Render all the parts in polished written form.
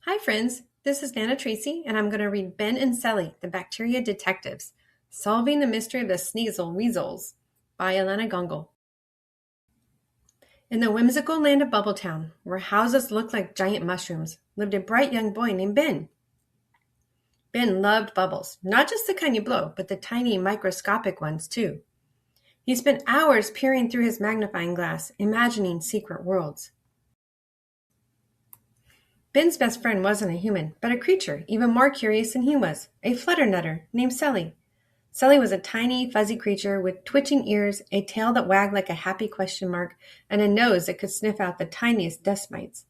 Hi, friends. This is Nana Tracy, and I'm going to read Ben and Cely, the Bacteria Detectives, Solving the Mystery of the Sneezle-Wheezles by Elena Gongal. In the whimsical land of Bubbletown, where houses looked like giant mushrooms, lived a bright young boy named Ben. Ben loved bubbles, not just the kind you blow, but the tiny microscopic ones, too. He spent hours peering through his magnifying glass, imagining secret worlds. Ben's best friend wasn't a human, but a creature even more curious than he was, a flutternutter named Cely. Cely was a tiny, fuzzy creature with twitching ears, a tail that wagged like a happy question mark, and a nose that could sniff out the tiniest dust mites.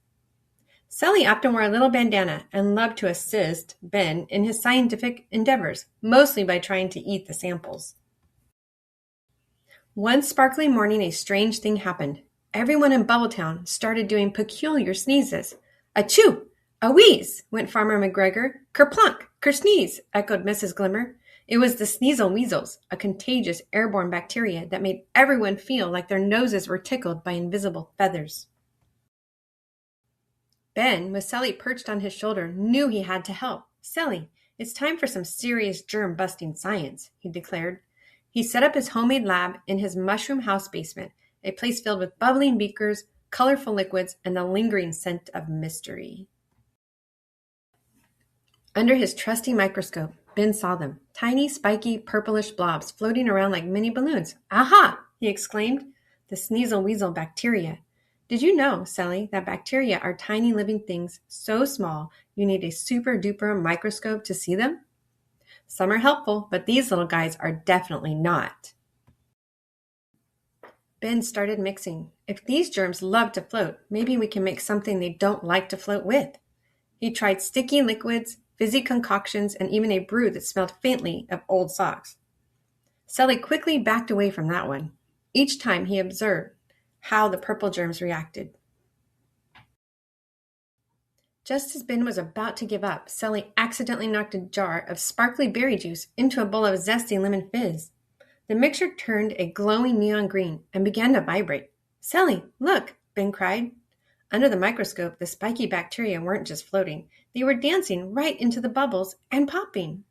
Cely often wore a little bandana and loved to assist Ben in his scientific endeavors, mostly by trying to eat the samples. One sparkly morning, a strange thing happened. Everyone in Bubbletown started doing peculiar sneezes. Achoo! A wheeze, went Farmer McGregor. Kerplunk! Kersneeze, echoed Mrs. Glimmer. It was the Sneezle-Wheezles, a contagious airborne bacteria that made everyone feel like their noses were tickled by invisible feathers. Ben, with Cely perched on his shoulder, knew he had to help. Cely, it's time for some serious germ-busting science, he declared. He set up his homemade lab in his mushroom house basement, a place filled with bubbling beakers, colorful liquids, and the lingering scent of mystery. Under his trusty microscope, Ben saw them, tiny, spiky, purplish blobs floating around like mini balloons. Aha! He exclaimed. The Sneezle-Wheezle bacteria. Did you know, Cely, that bacteria are tiny living things so small you need a super-duper microscope to see them? Some are helpful, but these little guys are definitely not. Ben started mixing. If these germs love to float, maybe we can make something they don't like to float with. He tried sticky liquids, fizzy concoctions, and even a brew that smelled faintly of old socks. Cely quickly backed away from that one. Each time he observed how the purple germs reacted. Just as Ben was about to give up, Cely accidentally knocked a jar of sparkly berry juice into a bowl of zesty lemon fizz. The mixture turned a glowing neon green and began to vibrate. Cely, look, Ben cried. Under the microscope, the spiky bacteria weren't just floating. They were dancing right into the bubbles and popping.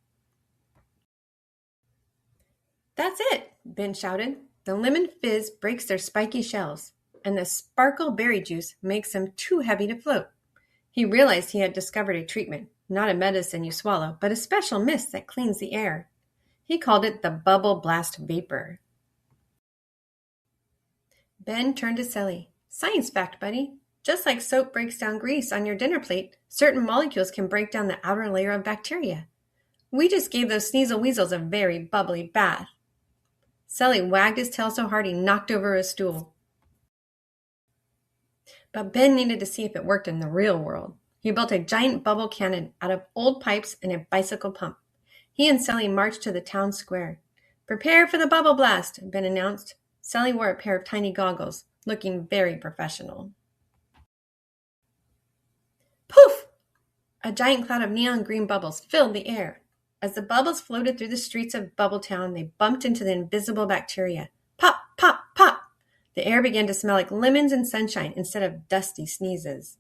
That's it, Ben shouted. The lemon fizz breaks their spiky shells, and the sparkle berry juice makes them too heavy to float. He realized he had discovered a treatment, not a medicine you swallow, but a special mist that cleans the air. He called it the Bubble Blast Vapor. Ben turned to Cely. Science fact, buddy. Just like soap breaks down grease on your dinner plate, certain molecules can break down the outer layer of bacteria. We just gave those Sneezle-Wheezles a very bubbly bath. Cely wagged his tail so hard he knocked over a stool. But Ben needed to see if it worked in the real world. He built a giant bubble cannon out of old pipes and a bicycle pump. He and Cely marched to the town square. Prepare for the bubble blast, Ben announced. Cely wore a pair of tiny goggles, looking very professional. Poof! A giant cloud of neon green bubbles filled the air. As the bubbles floated through the streets of Bubbletown, they bumped into the invisible bacteria. Pop, pop, pop! The air began to smell like lemons and sunshine instead of dusty sneezes.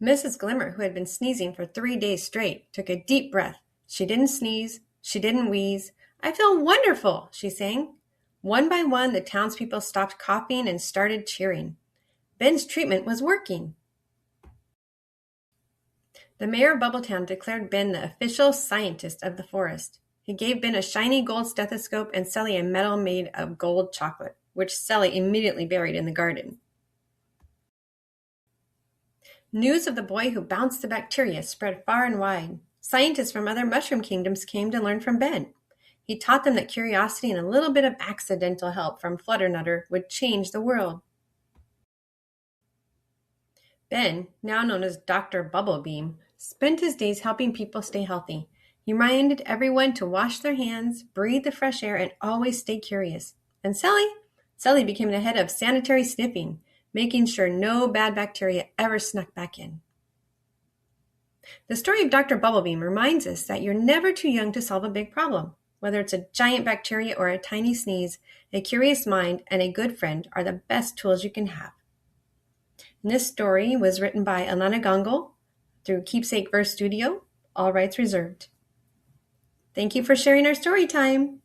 Mrs. Glimmer, who had been sneezing for 3 days straight, took a deep breath. She didn't sneeze. She didn't wheeze. I feel wonderful, she sang. One by one, the townspeople stopped coughing and started cheering. Ben's treatment was working. The mayor of Bubbletown declared Ben the official scientist of the forest. He gave Ben a shiny gold stethoscope and Cely a medal made of gold chocolate, which Cely immediately buried in the garden. News of the boy who bounced the bacteria spread far and wide. Scientists from other mushroom kingdoms came to learn from Ben. He taught them that curiosity and a little bit of accidental help from Flutternutter would change the world. Ben, now known as Dr. Bubblebeam, spent his days helping people stay healthy. He reminded everyone to wash their hands, breathe the fresh air, and always stay curious. And Cely became the head of sanitary sniffing, making sure no bad bacteria ever snuck back in. The story of Dr. Bubblebeam reminds us that you're never too young to solve a big problem. Whether it's a giant bacteria or a tiny sneeze, a curious mind and a good friend are the best tools you can have. This story was written by Alana Gongo through Keepsake Verse Studio, all rights reserved. Thank you for sharing our story time.